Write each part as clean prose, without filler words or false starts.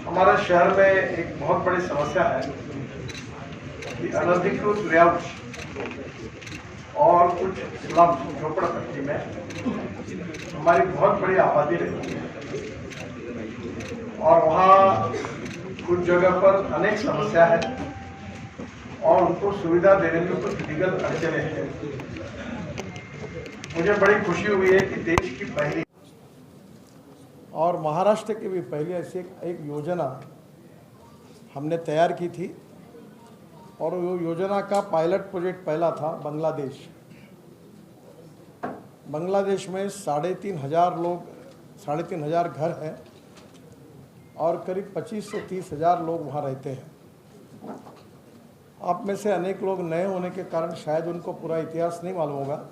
हमारे शहर में एक बहुत बड़ी समस्या है कि अनधिकृत लेआउट और कुछ स्लम्स झोपड़पट्टी में हमारी बहुत बड़ी आबादी रहती है और वहाँ कुछ जगह पर अनेक समस्या है और उनको सुविधा देने में कुछ लीगल अड़चने हैं। मुझे बड़ी खुशी हुई है कि देश की पहली और महाराष्ट्र की भी पहली ऐसी एक योजना हमने तैयार की थी और वो योजना का पायलट प्रोजेक्ट पहला था बांग्लादेश में 3,500 घर हैं और करीब 25 से 30 हज़ार लोग वहाँ रहते हैं। आप में से अनेक लोग नए होने के कारण शायद उनको पूरा इतिहास नहीं मालूम होगा।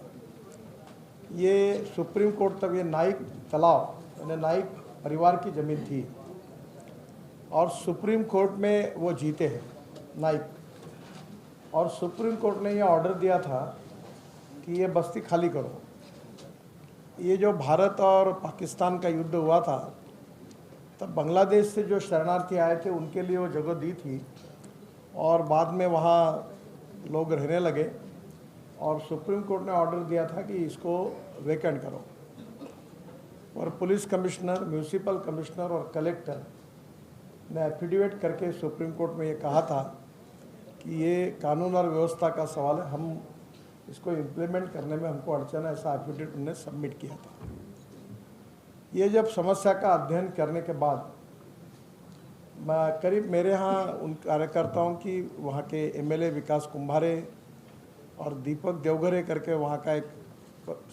ये सुप्रीम कोर्ट तक ये नाइक तालाब यानी नाइक परिवार की ज़मीन थी और सुप्रीम कोर्ट में वो जीते हैं नाइक, और सुप्रीम कोर्ट ने ये ऑर्डर दिया था कि ये बस्ती खाली करो। ये जो भारत और पाकिस्तान का युद्ध हुआ था तब बांग्लादेश से जो शरणार्थी आए थे उनके लिए वो जगह दी थी और बाद में वहाँ लोग रहने लगे और सुप्रीम कोर्ट ने ऑर्डर दिया था कि इसको वेकेंट करो। और पुलिस कमिश्नर, म्यूनिसिपल कमिश्नर और कलेक्टर ने एफिडेविट करके सुप्रीम कोर्ट में ये कहा था कि ये कानून और व्यवस्था का सवाल है, हम इसको इम्प्लीमेंट करने में हमको अड़चन है, ऐसा एफिडेविट उन्होंने सबमिट किया था। ये जब समस्या का अध्ययन करने के बाद मैं करीब मेरे यहाँ उन कार्यकर्ताओं की वहाँ के एमएलए विकास कुंभारे और दीपक देवघरे करके वहाँ का एक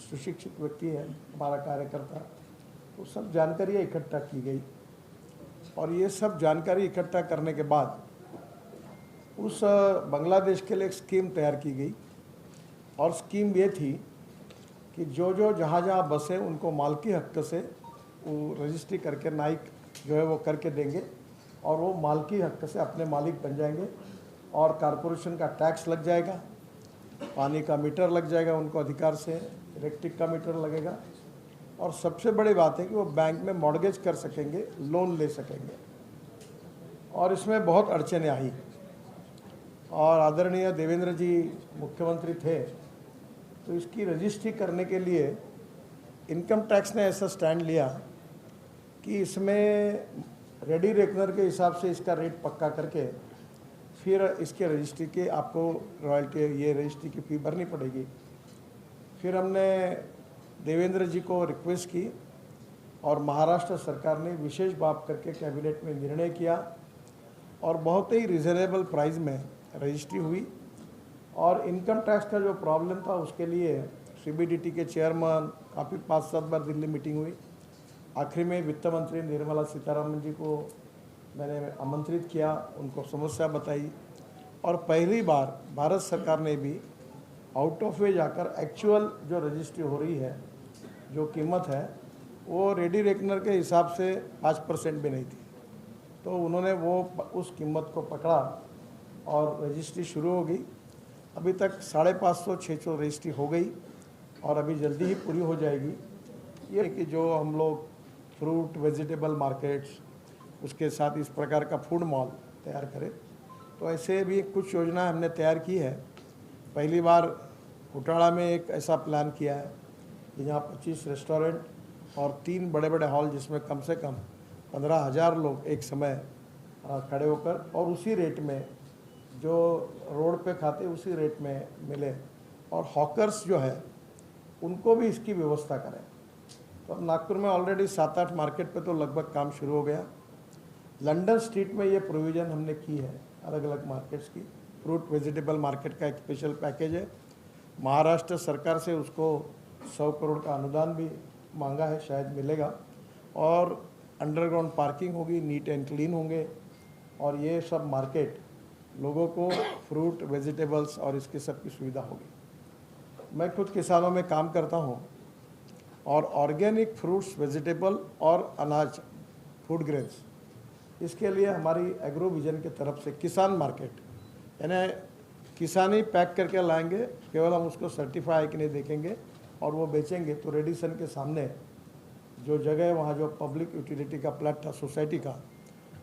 सुशिक्षित व्यक्ति है हमारा कार्यकर्ता, तो सब जानकारी इकट्ठा की गई और ये सब जानकारी इकट्ठा करने के बाद उस बांग्लादेश के लिए एक स्कीम तैयार की गई और स्कीम ये थी कि जो जहाँ बसें उनको मालकी हक से वो रजिस्ट्री करके नाइक जो है वो करके देंगे और वो मालकी हक से अपने मालिक बन जाएंगे और कॉरपोरेशन का टैक्स लग जाएगा, पानी का मीटर लग जाएगा उनको अधिकार से, इलेक्ट्रिक का मीटर लगेगा और सबसे बड़ी बात है कि वो बैंक में मॉर्गेज कर सकेंगे, लोन ले सकेंगे। और इसमें बहुत अड़चनें आई और आदरणीय देवेंद्र जी मुख्यमंत्री थे तो इसकी रजिस्ट्री करने के लिए इनकम टैक्स ने ऐसा स्टैंड लिया कि इसमें रेडी रेकनर के हिसाब से इसका रेट पक्का करके फिर इसके रजिस्ट्री के आपको रॉयल्टी ये रजिस्ट्री की फ़ी भरनी पड़ेगी। फिर हमने देवेंद्र जी को रिक्वेस्ट की और महाराष्ट्र सरकार ने विशेष बात करके कैबिनेट में निर्णय किया और बहुत ही रिजनेबल प्राइस में रजिस्ट्री हुई। और इनकम टैक्स का जो प्रॉब्लम था उसके लिए सीबीडीटी के चेयरमैन काफ़ी 5-7 बार दिल्ली मीटिंग हुई। आखिरी में वित्त मंत्री निर्मला सीतारमण जी को मैंने आमंत्रित किया, उनको समस्या बताई और पहली बार भारत सरकार ने भी आउट ऑफ वे जाकर एक्चुअल जो रजिस्ट्री हो रही है, जो कीमत है वो रेडी रेकनर के हिसाब से 5% भी नहीं थी, तो उन्होंने वो उस कीमत को पकड़ा और रजिस्ट्री शुरू हो गई। अभी तक 550-600 रजिस्ट्री हो गई और अभी जल्दी ही पूरी हो जाएगी। ये कि जो हम लोग फ्रूट वेजिटेबल मार्केट्स, उसके साथ इस प्रकार का फूड मॉल तैयार करें, तो ऐसे भी कुछ योजना हमने तैयार की है। पहली बार घोटाला में एक ऐसा प्लान किया है कि जहाँ 25 रेस्टोरेंट और 3 बड़े बड़े हॉल जिसमें कम से कम 15,000 लोग एक समय खड़े होकर और उसी रेट में जो रोड पे खाते उसी रेट में मिले और हॉकर्स जो है उनको भी इसकी व्यवस्था करें। तो अब नागपुर में ऑलरेडी 7-8 मार्केट पे तो लगभग काम शुरू हो गया। लंदन स्ट्रीट में ये प्रोविज़न हमने की है अलग अलग मार्केट्स की। फ्रूट वेजिटेबल मार्केट का एक स्पेशल पैकेज है, महाराष्ट्र सरकार से उसको 100 करोड़ का अनुदान भी मांगा है, शायद मिलेगा। और अंडरग्राउंड पार्किंग होगी, नीट एंड क्लीन होंगे और ये सब मार्केट लोगों को फ्रूट वेजिटेबल्स और इसकी सब की सुविधा होगी। मैं खुद किसानों में काम करता हूँ और ऑर्गेनिक फ्रूट्स वेजिटेबल और अनाज फूड ग्रेन्स, इसके लिए हमारी एग्रो विजन की तरफ से किसान मार्केट यानी किसानी पैक करके लाएंगे, केवल हम उसको सर्टिफाई कि नहीं देखेंगे और वो बेचेंगे तो रेडिसन के सामने जो जगह वहाँ जो पब्लिक यूटिलिटी का प्लाट था सोसाइटी का,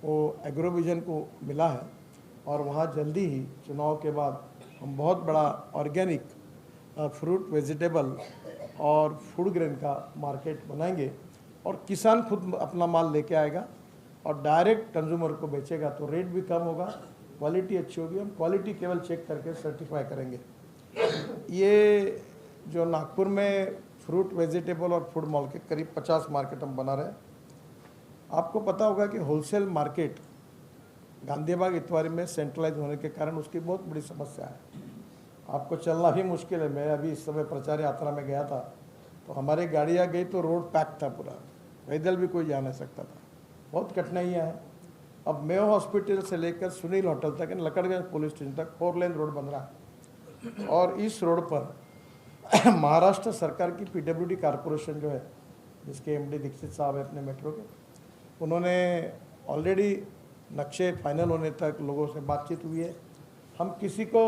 वो एग्रोविजन को मिला है और वहाँ जल्दी ही चुनाव के बाद हम बहुत बड़ा ऑर्गेनिक फ्रूट वेजिटेबल और फूड ग्रेन का मार्केट बनाएंगे और किसान खुद अपना माल लेके आएगा और डायरेक्ट कंज्यूमर को बेचेगा, तो रेट भी कम होगा, क्वालिटी अच्छी होगी। हम क्वालिटी केवल चेक करके सर्टिफाई करेंगे। ये जो नागपुर में फ्रूट वेजिटेबल और फूड मॉल के करीब 50 मार्केट हम बना रहे हैं। आपको पता होगा कि होलसेल मार्केट गांधीबाग इतवारी में सेंट्रलाइज होने के कारण उसकी बहुत बड़ी समस्या है। आपको चलना भी मुश्किल है। मैं अभी इस समय प्रचार यात्रा में गया था तो हमारी गाड़ियाँ गई तो रोड पैक था, पूरा पैदल भी कोई जा नहीं सकता था। बहुत कठिनाइयाँ हैं। अब मेयो हॉस्पिटल से लेकर सुनील होटल तक, लकड़गंज पुलिस स्टेशन तक 4 लेन रोड बन रहा है और इस रोड पर महाराष्ट्र सरकार की पीडब्ल्यूडी कारपोरेशन जो है, जिसके एमडी दीक्षित साहब है अपने मेट्रो के, उन्होंने ऑलरेडी नक्शे फाइनल होने तक लोगों से बातचीत हुई है। हम किसी को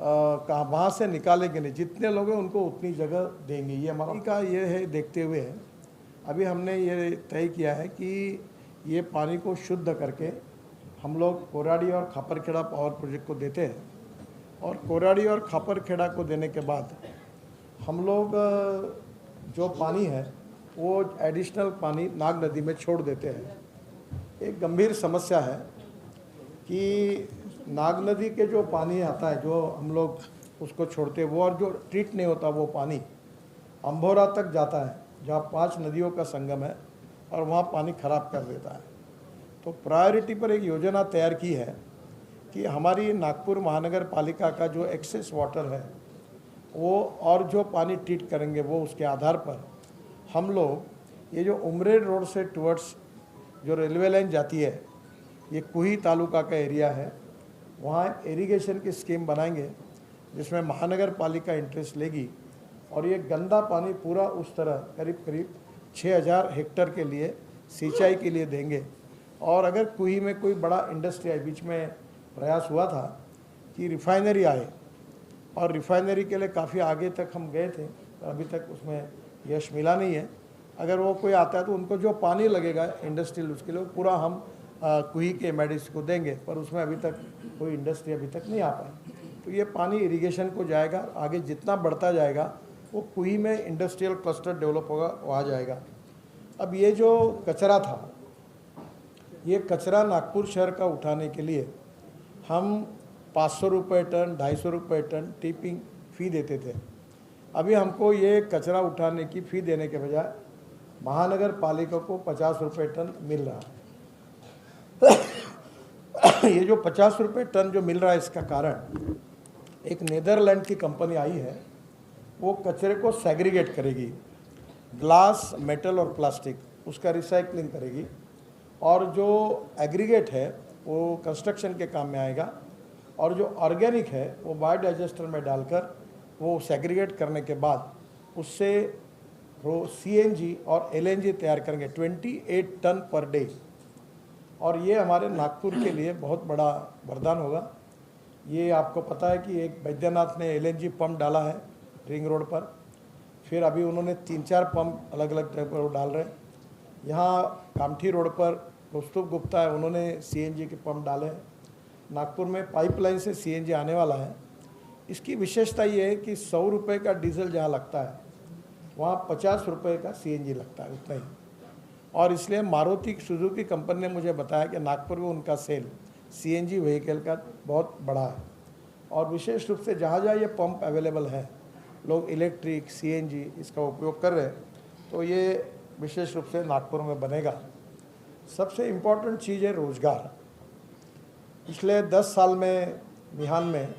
कहाँ वहाँ से निकालेंगे नहीं, जितने लोग हैं उनको उतनी जगह देंगे। ये हमारा का ये है। देखते हुए अभी हमने ये तय किया है कि ये पानी को शुद्ध करके हम लोग कोराडी और खापरखेड़ा पावर प्रोजेक्ट को देते हैं और कोराडी और खापरखेड़ा को देने के बाद हम लोग जो पानी है वो एडिशनल पानी नाग नदी में छोड़ देते हैं। एक गंभीर समस्या है कि नाग नदी के जो पानी आता है, जो हम लोग उसको छोड़ते हैं वो, और जो ट्रीट नहीं होता वो पानी अम्भोरा तक जाता है, जहाँ 5 नदियों का संगम है, और वहाँ पानी खराब कर देता है। तो प्रायोरिटी पर एक योजना तैयार की है कि हमारी नागपुर महानगर पालिका का जो एक्सेस वाटर है वो, और जो पानी ट्रीट करेंगे वो, उसके आधार पर हम लोग ये जो उमरेड रोड से टुवर्ड्स जो रेलवे लाइन जाती है, ये कुही तालुका का एरिया है, वहाँ इरिगेशन की स्कीम बनाएंगे जिसमें महानगर पालिका इंटरेस्ट लेगी और ये गंदा पानी पूरा उस तरह करीब 6000 हेक्टेयर के लिए सिंचाई के लिए देंगे। और अगर कुही में कोई बड़ा इंडस्ट्री आए, बीच में प्रयास हुआ था कि रिफाइनरी आए, और रिफाइनरी के लिए काफ़ी आगे तक हम गए थे, अभी तक उसमें यश मिला नहीं है। अगर वो कोई आता है तो उनको जो पानी लगेगा इंडस्ट्रियल, उसके लिए पूरा हम कुही के एमआईडीसी को देंगे, पर उसमें अभी तक कोई इंडस्ट्री अभी तक नहीं आ पाई। तो ये पानी इरिगेशन को जाएगा, आगे जितना बढ़ता जाएगा वो कुही में इंडस्ट्रियल क्लस्टर डेवलप होगा, वो आ जाएगा। अब ये जो कचरा था, ये कचरा नागपुर शहर का उठाने के लिए हम 500 रुपये टन, 250 रुपये टन टिपिंग फ़ी देते थे। अभी हमको ये कचरा उठाने की फ़ी देने के बजाय महानगर पालिका को 50 रुपये टन मिल रहा है। ये जो 50 रुपये टन जो मिल रहा है, इसका कारण एक नीदरलैंड की कंपनी आई है, वो कचरे को सेग्रीगेट करेगी, ग्लास, मेटल और प्लास्टिक, उसका रिसाइकलिंग करेगी, और जो एग्रीगेट है वो कंस्ट्रक्शन के काम में आएगा, और जो ऑर्गेनिक है वो बायोडाइजेस्टर में डालकर वो सेग्रीगेट करने के बाद उससे वो सीएनजी और एलएनजी तैयार करेंगे 28 टन पर डे। और ये हमारे नागपुर के लिए बहुत बड़ा वरदान होगा। ये आपको पता है कि एक बैद्यनाथ ने एलएनजी पंप डाला है रिंग रोड पर, फिर अभी उन्होंने 3-4 पंप अलग अलग जगह पर डाल रहे हैं। यहाँ कामठी रोड पर कौस्तुभ गुप्ता है, उन्होंने सीएनजी के पंप डाले हैं। नागपुर में पाइपलाइन से सीएनजी आने वाला है। इसकी विशेषता ये है कि 100 रुपये का डीजल जहाँ लगता है वहाँ 50 रुपये का सीएनजी लगता है, उतना ही। और इसलिए मारुति सुजुकी कंपनी ने मुझे बताया कि नागपुर में उनका सेल सीएनजी व्हीकल का बहुत बड़ा है, और विशेष रूप से जहाँ जहाँ ये पंप अवेलेबल है, लोग इलेक्ट्रिक सीएनजी इसका उपयोग कर रहे हैं, तो ये विशेष रूप से नागपुर में बनेगा। सबसे इम्पोर्टेंट चीज़ है रोज़गार। पिछले 10 साल में मिहान में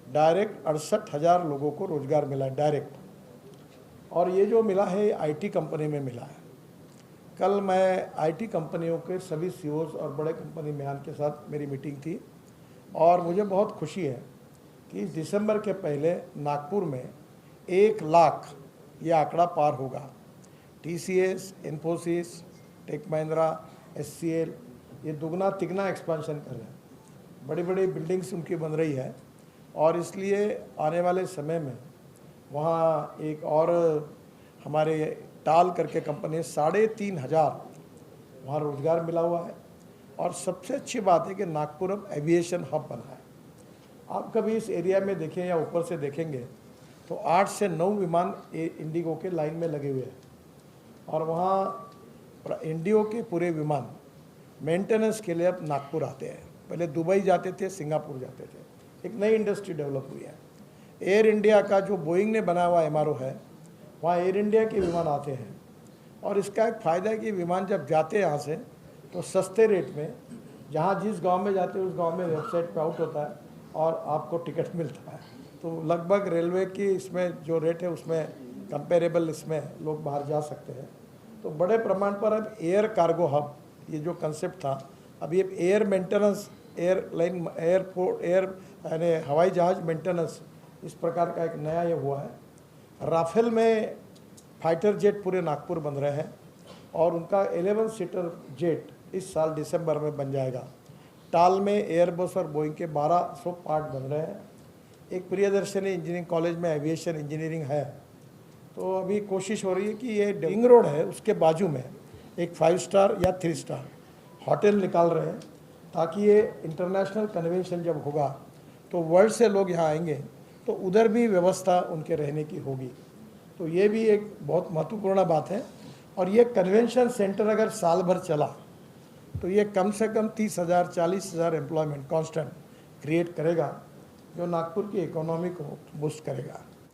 डायरेक्ट 68,000 लोगों को रोज़गार मिला है, डायरेक्ट। और ये जो मिला है आईटी कंपनी में मिला है। कल मैं आईटी कंपनियों के सभी सीईओज और बड़े कंपनी मिहान के साथ मेरी मीटिंग थी, और मुझे बहुत खुशी है कि इस दिसंबर के पहले नागपुर में 1 लाख ये आंकड़ा पार होगा। TCS, Infosys, tech Mahindra, HCL ये दुगना तिगना एक्सपेंशन कर रहे हैं। बड़ी बड़ी बिल्डिंग्स उनकी बन रही है, और इसलिए आने वाले समय में वहाँ एक और हमारे टाल करके कंपनी है, 3,500 वहाँ रोजगार मिला हुआ है। और सबसे अच्छी बात है कि नागपुर अब एविएशन हब बना है। आप कभी इस एरिया में देखें या ऊपर से देखेंगे तो 8 से 9 विमान इंडिगो के लाइन में लगे हुए हैं, और वहाँ इंडिगो के पूरे विमान मेंटेनेंस के लिए अब नागपुर आते हैं। पहले दुबई जाते थे, सिंगापुर जाते थे। एक नई इंडस्ट्री डेवलप हुई है। एयर इंडिया का जो बोइंग ने बनाया हुआ एमआरओ है, वहाँ एयर इंडिया के विमान आते हैं। और इसका एक फ़ायदा है कि विमान जब जाते हैं यहाँ से तो सस्ते रेट में, जहाँ जिस गांव में जाते हैं उस गांव में वेबसाइट पे आउट होता है और आपको टिकट मिलता है। तो लगभग रेलवे की इसमें जो रेट है उसमें कंपेरेबल इसमें लोग बाहर जा सकते हैं। तो बड़े प्रमाण पर अब एयर कार्गो हब, ये जो कंसेप्ट था, अब ये air maintenance, airline, airport, air यानी हवाई जहाज़ मेंटेनेंस, इस प्रकार का एक नया ये हुआ है। राफेल में फाइटर जेट पूरे नागपुर बन रहे हैं और उनका 11 सीटर जेट इस साल दिसंबर में बन जाएगा। टाल में एयरबस और बोइंग के 1200 पार्ट बन रहे हैं। एक प्रियदर्शनी इंजीनियरिंग कॉलेज में एविएशन इंजीनियरिंग है। तो अभी कोशिश हो रही है कि ये रिंग रोड है, उसके बाजू में एक 5 स्टार या 3 स्टार होटल निकाल रहे हैं, ताकि ये इंटरनेशनल कन्वेंशन जब होगा तो वर्ल्ड से लोग यहाँ आएंगे तो उधर भी व्यवस्था उनके रहने की होगी। तो ये भी एक बहुत महत्वपूर्ण बात है। और ये कन्वेंशन सेंटर अगर साल भर चला तो ये कम से कम 30,000 40,000 एम्प्लॉयमेंट कांस्टेंट क्रिएट करेगा, जो नागपुर की इकोनॉमी को बूस्ट करेगा।